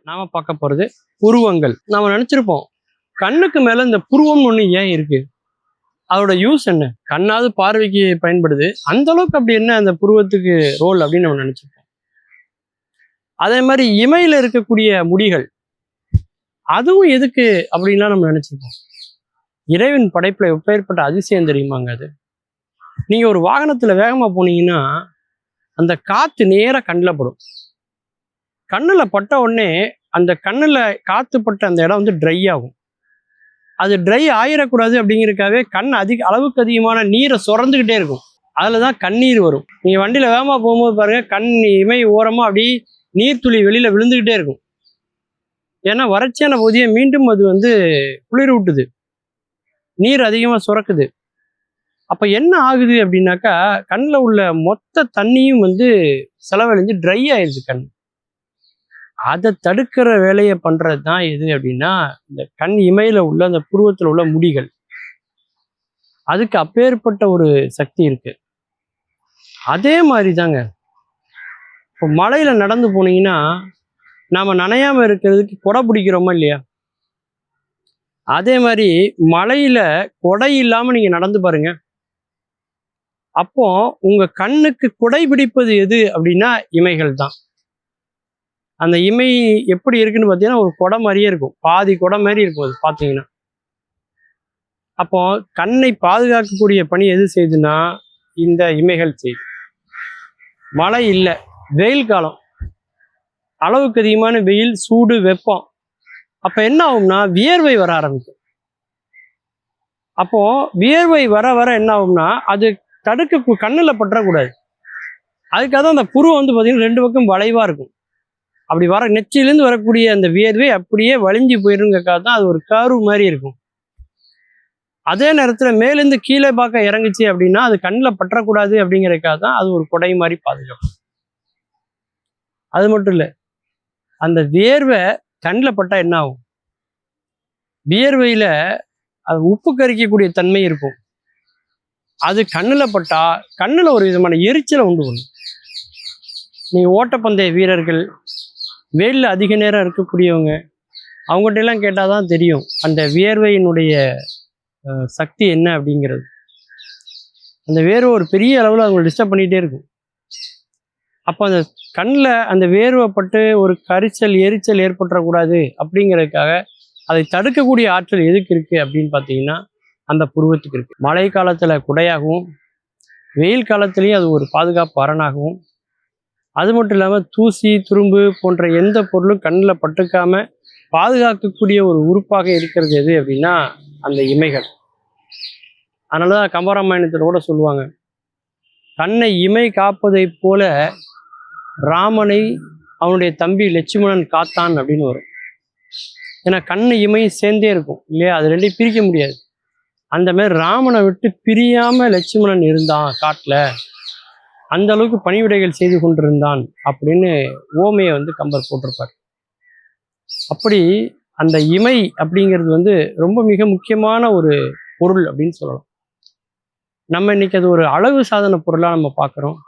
நாம பார்க்க போறது புருவங்கள். நாம நினைச்சிருப்போம் கண்ணுக்கு மேல இந்த புருவம் ஒண்ணு ஏன் இருக்கு, அதோட யூஸ் என்ன, கண்ணாவது பார்வைக்கு பயன்படுது, அந்த அளவுக்கு அப்படி என்ன அந்த புருவத்துக்கு ரோல் அப்படின்னு நம்ம நினைச்சிருப்போம். அதே மாதிரி இமையில இருக்கக்கூடிய முடிகள் அதுவும் எதுக்கு அப்படின்லாம் நம்ம நினைச்சிருப்போம். இறைவன் படைப்புல எப்பேற்பட்ட அதிசயம் தெரியுமாங்க அது. நீங்க ஒரு வாகனத்துல வேகமா போனீங்கன்னா அந்த காத்து நேரா கண்ணில் படும். கண்ணுல பட்ட உடனே அந்த கண்ணுல காத்து பட்ட அந்த இடம் வந்து ட்ரை ஆகும். அது ட்ரை ஆயிடக்கூடாது அப்படிங்கிறதுக்காகவே கண் அளவுக்கு அதிகமான நீரை சுரந்துக்கிட்டே இருக்கும். அதுலதான் கண்ணீர் வரும். நீங்க வண்டியில வேகமா போகும்போது பாருங்க, கண் இமை ஓரமா அப்படி நீர்த்துளி வெளியில விழுந்துகிட்டே இருக்கும். ஏன்னா வறட்சியான பகுதியை மீண்டும் அது வந்து குளிர் விட்டுது, நீர் அதிகமா சுரக்குது. அப்ப என்ன ஆகுது அப்படின்னாக்கா, கண்ணில் உள்ள மொத்த தண்ணியும் வந்து செலவழிஞ்சு ட்ரை ஆயிடுது கண். அதை தடுக்கிற வேலையை பண்றது தான் எது அப்படின்னா, இந்த கண் இமையில உள்ள அந்த புருவத்தில் உள்ள முடிகள். அதுக்கு அப்பேற்பட்ட ஒரு சக்தி இருக்கு. அதே மாதிரி தாங்க இப்போ மலையில நடந்து போனீங்கன்னா நாம நனையாம இருக்கிறதுக்கு கொடை பிடிக்கிறோமா இல்லையா, அதே மாதிரி மலையில கொடை இல்லாம நீங்க நடந்து பாருங்க. அப்போ உங்க கண்ணுக்கு குடை பிடிப்பது எது அப்படின்னா இமைகள் தான். அந்த இமை எப்படி இருக்குன்னு பார்த்தீங்கன்னா ஒரு குடை மாதிரியே இருக்கும், பாதி குடை மாதிரி இருக்கும் அது பார்த்தீங்கன்னா. அப்போ கண்ணை பாதுகாக்கக்கூடிய பணி எது செய்யுதுன்னா இந்த இமைகள் செய்யுது. மழை இல்லை, வெயில் காலம், அளவுக்கு அதிகமான வெயில், சூடு, வெப்பம். அப்ப என்ன ஆகும்னா வியர்வை வர ஆரம்பிக்கும். அப்போ வியர்வை வர வர என்ன ஆகும்னா அது தடுக்க கண்ணுல பற்றக்கூடாது. அதுக்காக தான் அந்த புருவம் வந்து பார்த்தீங்கன்னா 2 பக்கம் வளைவா இருக்கும். அப்படி வர நெச்சிலேருந்து வரக்கூடிய அந்த வியர்வை அப்படியே வலிஞ்சு போயிருங்கிறக்காக தான் அது ஒரு கர்வ் மாதிரி இருக்கும். அதே நேரத்தில் மேலேருந்து கீழே பார்க்க இறங்குச்சு அப்படின்னா அது கண்ணில் பற்றக்கூடாது அப்படிங்கிறதுக்காக தான் அது ஒரு கொடை மாதிரி பாதுகாக்கும். அது மட்டும் இல்லை, அந்த வியர்வை கண்ணில் பட்டா என்ன ஆகும், வியர்வையில அது உப்பு கரிக்கக்கூடிய தன்மை இருக்கும். அது கண்ணில் பட்டா கண்ணில் ஒரு விதமான எரிச்சலை உண்டு பண்ணும். நீங்க ஓட்டப்பந்தய வீரர்கள், வெயிலில் அதிக நேரம் இருக்கக்கூடியவங்க, அவங்ககிட்ட எல்லாம் கேட்டாதான் தெரியும் அந்த வியர்வையினுடைய சக்தி என்ன அப்படிங்கிறது. அந்த வேர்வை ஒரு பெரிய அளவில் அவங்களை டிஸ்டர்ப் பண்ணிகிட்டே இருக்கும். அப்போ அந்த கண்ணில் அந்த வேர்வைப்பட்டு ஒரு கரிச்சல் எரிச்சல் ஏற்பட்டுறக்கூடாது அப்படிங்கிறதுக்காக அதை தடுக்கக்கூடிய ஆற்றல் எதுக்கு இருக்குது அப்படின்னு பார்த்தீங்கன்னா அந்த புருவத்துக்கு இருக்குது. மழை காலத்தில் குடையாகவும், வெயில் காலத்துலேயும் அது ஒரு பாதுகாப்பு அரணாகவும், அது மட்டும் இல்லாமல் தூசி துரும்பு போன்ற எந்த பொருளும் கண்ணில் பட்டுக்காம பாதுகாக்கக்கூடிய ஒரு உறுப்பாக இருக்கிறது எது அப்படின்னா அந்த இமைகள். அதனால தான் கம்பராமாயணத்தில் கூட சொல்லுவாங்க, கண்ணை இமை காப்பதை போல ராமனை அவனுடைய தம்பி லட்சுமணன் காத்தான் அப்படின்னு வரும். ஏன்னா கண்ணு இமை சேர்ந்தே இருக்கும் இல்லையா, அது ரெண்டையும் பிரிக்க முடியாது. அந்த மாதிரி ராமனை விட்டு பிரியாம லட்சுமணன் இருந்தான் காட்டுல, அந்த அளவுக்கு பணிவிடைகள் செய்து கொண்டிருந்தான் அப்படின்னு ஓமையை வந்து கம்பர் போட்டிருப்பார். அப்படி அந்த இமை அப்படிங்கிறது வந்து ரொம்ப மிக முக்கியமான ஒரு பொருள் அப்படின்னு சொல்லலாம். நம்ம இன்னைக்கு அது ஒரு அழகு சாதன பொருளாக நம்ம பார்க்குறோம்.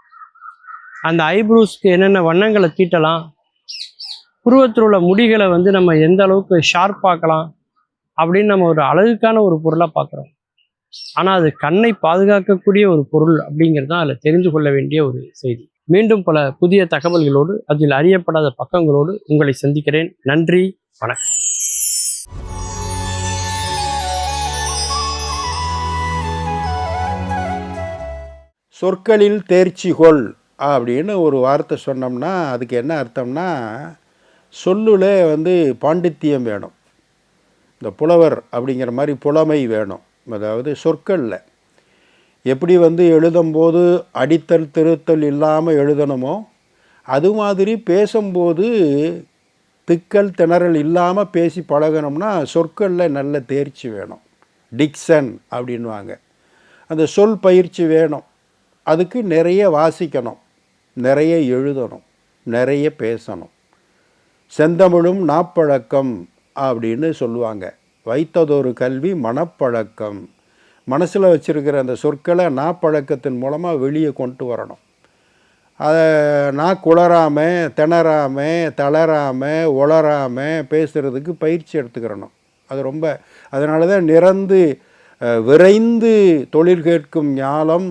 அந்த ஐப்ரோஸ்க்கு என்னென்ன வண்ணங்களை தீட்டலாம், புருவத்தில் உள்ள முடிகளை வந்து நம்ம எந்த அளவுக்கு ஷார்ப்பாக்கலாம் அப்படின்னு நம்ம ஒரு அழகுக்கான ஒரு பொருளாக பார்க்குறோம். ஆனால் அது கண்ணை பாதுகாக்கக்கூடிய ஒரு பொருள் அப்படிங்கிறது தான் அதில் தெரிந்து கொள்ள வேண்டிய ஒரு செய்தி. மீண்டும் பல புதிய தகவல்களோடு, அதில் அறியப்படாத பக்கங்களோடு உங்களை சந்திக்கிறேன். நன்றி, வணக்கம். சொற்களில் தேர்ச்சி கொள் அப்படின்னு ஒரு வார்த்தை சொன்னோம்னா அதுக்கு என்ன அர்த்தம்னா, சொல்லுல வந்து பாண்டித்தியம் வேணும், இந்த புலவர் அப்படிங்கிற மாதிரி புலமை வேணும். அதாவது சொற்களில் எப்படி வந்து எழுதும்போது அடித்தல் திருத்தல் இல்லாமல் எழுதணுமோ, அது மாதிரி பேசும்போது திக்கல் திணறல் இல்லாமல் பேசி பழகணும்னா சொற்களில் நல்ல தேர்ச்சி வேணும். டிக்ஷன் அப்படின்வாங்க. அந்த சொல் பயிற்சி வேணும். அதுக்கு நிறைய வாசிக்கணும், நிறைய எழுதணும், நிறைய பேசணும். செந்தமிழும் நாப்பழக்கம் அப்படின்னு சொல்லுவாங்க. வைத்ததொரு கல்வி மனப்பழக்கம். மனசில் வச்சுருக்கிற அந்த சொற்களை நாப்பழக்கத்தின் மூலமாக வெளியே கொண்டு வரணும். அதை நான் குளராமல் திணறாமல் தளராமல் உளராமல் பேசுகிறதுக்கு பயிற்சி எடுத்துக்கிறணும். அது ரொம்ப அதனால தான் நிறந்து விரைந்து தொழில் கேட்கும் ஞாலம்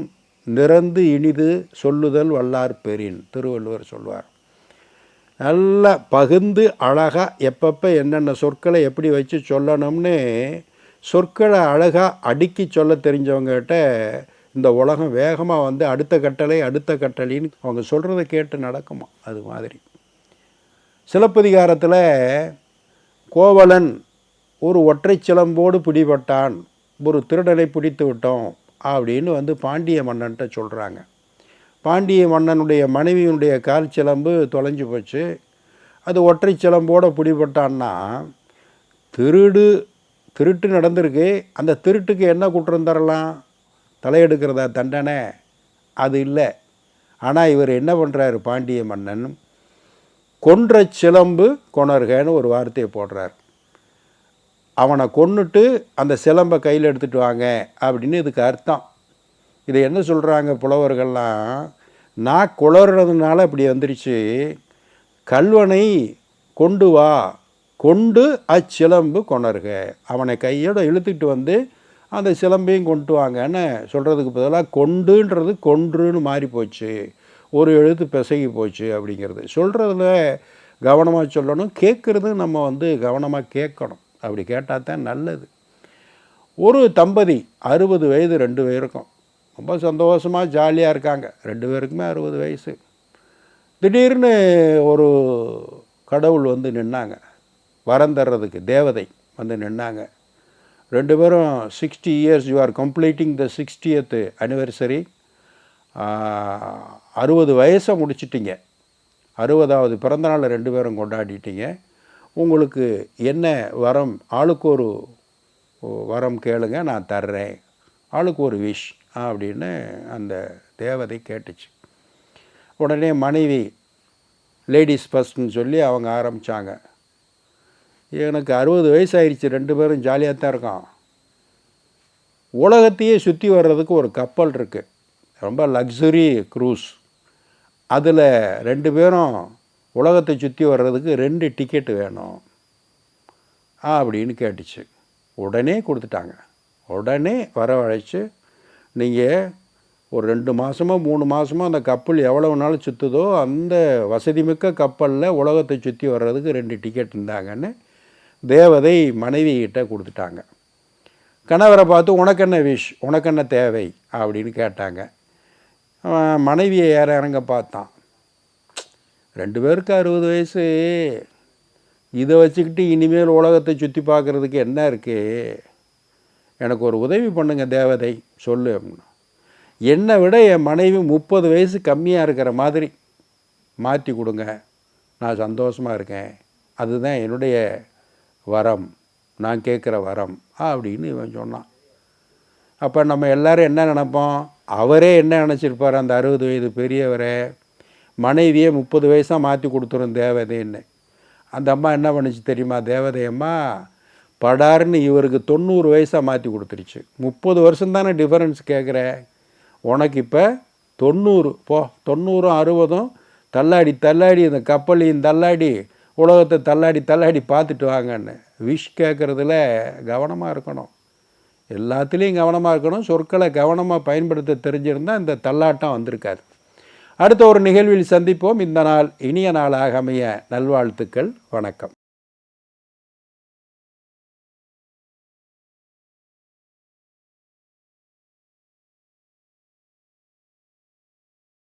நிறந்து இனிது சொல்லுதல் வல்லார் பெறின் திருவள்ளுவர் சொல்வார். நல்லா பகுந்து அழகாக எப்பப்போ என்னென்ன சொற்களை எப்படி வச்சு சொல்லணும்னு சொற்களை அழகாக அடுக்கி சொல்ல தெரிஞ்சவங்ககிட்ட இந்த உலகம் வேகமாக வந்து அடுத்த கட்டளைன்னு அவங்க சொல்கிறத கேட்டு நடக்குமா. அது மாதிரி சிலப்பதிகாரத்தில் கோவலன் ஒரு ஒற்றை சிலம்போடு பிடிபட்டான், ஒரு திருடனை பிடித்து விட்டோம் அப்படின்னு வந்து பாண்டிய மன்னன்ட்ட சொல்கிறாங்க. பாண்டிய மன்னனுடைய மனைவியினுடைய கால் சிலம்பு தொலைஞ்சு போச்சு. அது ஒற்றை சிலம்போடு பிடிபட்டான்னா திருட்டு நடந்திருக்கு. அந்த திருட்டுக்கு என்ன குற்றம் தரலாம்? தலையெடுக்கிறதா தண்டனை? அது இல்லை. ஆனால் இவர் என்ன பண்ணுறாரு, பாண்டிய மன்னன் கொன்ற சிலம்பு கொணர்கன்னு ஒரு வார்த்தையை போடுறார். அவனை கொன்னுட்டு அந்த சிலம்பை கையில் எடுத்துகிட்டு வாங்க அப்படின்னு இதுக்கு அர்த்தம். இதை என்ன சொல்கிறாங்க புலவர்கள்லாம், நான் குளறதுனால இப்படி வந்துருச்சு, கல்வனை கொண்டு வா, கொண்டு அச்சிலம்பு கொணர்க, அவனை கையோடு இழுத்துக்கிட்டு வந்து அந்த சிலம்பையும் கொண்டு வாங்கன்னு சொல்கிறதுக்கு பதிலாக கொண்டுன்றது கொன்றுன்னு மாறி போச்சு, ஒரு எழுத்து பிசகி போச்சு அப்படிங்கிறது. சொல்கிறதுல கவனமாக சொல்லணும், கேட்குறது நம்ம வந்து கவனமாக கேட்கணும். அப்படி கேட்டால் தான் நல்லது. ஒரு தம்பதி 60 வயது 2 பேருக்கும் ரொம்ப சந்தோஷமாக ஜாலியாக இருக்காங்க. 2 பேருக்குமே 60 வயசு. திடீர்னு ஒரு கடவுள் வந்து நின்னாங்க, வரம் தர்றதுக்கு தேவதை வந்து நின்னாங்க. 2 பேரும் 60 years, you are completing the 60th anniversary, 60 வயசை முடிச்சிட்டிங்க, 60வது பிறந்தநாள் 2 பேரும் கொண்டாடிட்டீங்க, உங்களுக்கு என்ன வரம், ஆளுக்கு ஒரு வரம் கேளுங்க, நான் தர்றேன், ஆளுக்கு ஒரு விஷ் அப்படின்னு அந்த தேவதை கேட்டுச்சு. உடனே மனைவி லேடிஸ் ஃபஸ்ட்னு சொல்லி அவங்க ஆரம்பித்தாங்க. எனக்கு 60 வயசு ஆயிடுச்சு, 2 பேரும் ஜாலியாக தான் இருக்கோம், உலகத்தையே சுற்றி வர்றதுக்கு ஒரு கப்பல் இருக்குது, ரொம்ப லக்ஸுரி க்ரூஸ், அதில் 2 பேரும் உலகத்தை சுற்றி வர்றதுக்கு 2 டிக்கெட்டு வேணும் அப்படின்னு கேட்டுச்சு. உடனே கொடுத்துட்டாங்க. உடனே வரவழைச்சு, நீங்கள் ஒரு 2 மாதமோ 3 மாதமோ அந்த கப்பல் எவ்வளவு நாள் சுற்றுதோ அந்த வசதிமிக்க கப்பலில் உலகத்தை சுற்றி வர்றதுக்கு 2 டிக்கெட் இருந்தாங்கன்னு தேவதை மனைவிகிட்ட கொடுத்துட்டாங்க. கணவரை பார்த்து உனக்கு என்ன விஷ், உனக்கு என்ன தேவை அப்படின்னு கேட்டாங்க. மனைவியை ஏற இறங்க பார்த்தான். 2 பேருக்கு 60 வயசு, இதை வச்சுக்கிட்டு இனிமேல் உலகத்தை சுற்றி பார்க்குறதுக்கு என்ன இருக்குது, எனக்கு ஒரு உதவி பண்ணுங்க தேவதை சொல்லு அப்படின்னா. என்னை விட என் மனைவி 30 வயசு கம்மியாக இருக்கிற மாதிரி மாற்றி கொடுங்க, நான் சந்தோஷமாக இருக்கேன், அதுதான் என்னுடைய வரம், நான் கேட்குற வரம் அப்படின்னு இவன் சொன்னான். அப்போ நம்ம எல்லோரும் என்ன நினைப்போம், அவரே என்ன நினச்சிருப்பார், அந்த 60 வயது பெரியவரை மனைவியே 30 வயசாக மாற்றி கொடுத்துரும் தேவதைன்னு. அந்த அம்மா என்ன பண்ணிச்சு தெரியுமா, தேவதை அம்மா படார்னு இவருக்கு 90 வயசாக மாற்றி கொடுத்துருச்சு. 30 வருஷம் தானே டிஃபரன்ஸ் கேட்குற, உனக்கு இப்போ 90 போ, 90 60 தள்ளாடி இந்த கப்பலையும் தள்ளாடி உலகத்தை தள்ளாடி பார்த்துட்டு வாங்கன்னு. விஷ் கேட்குறதுல கவனமாக இருக்கணும், எல்லாத்துலேயும் கவனமாக இருக்கணும். சொற்களை கவனமாக பயன்படுத்த தெரிஞ்சிருந்தால் இந்த தள்ளாட்டம் வந்திருக்காது. அடுத்த ஒரு நிகழ்வில் சந்திப்போம். இந்த நாள் இனிய நாளாக அமைய நல்வாழ்த்துக்கள். வணக்கம்.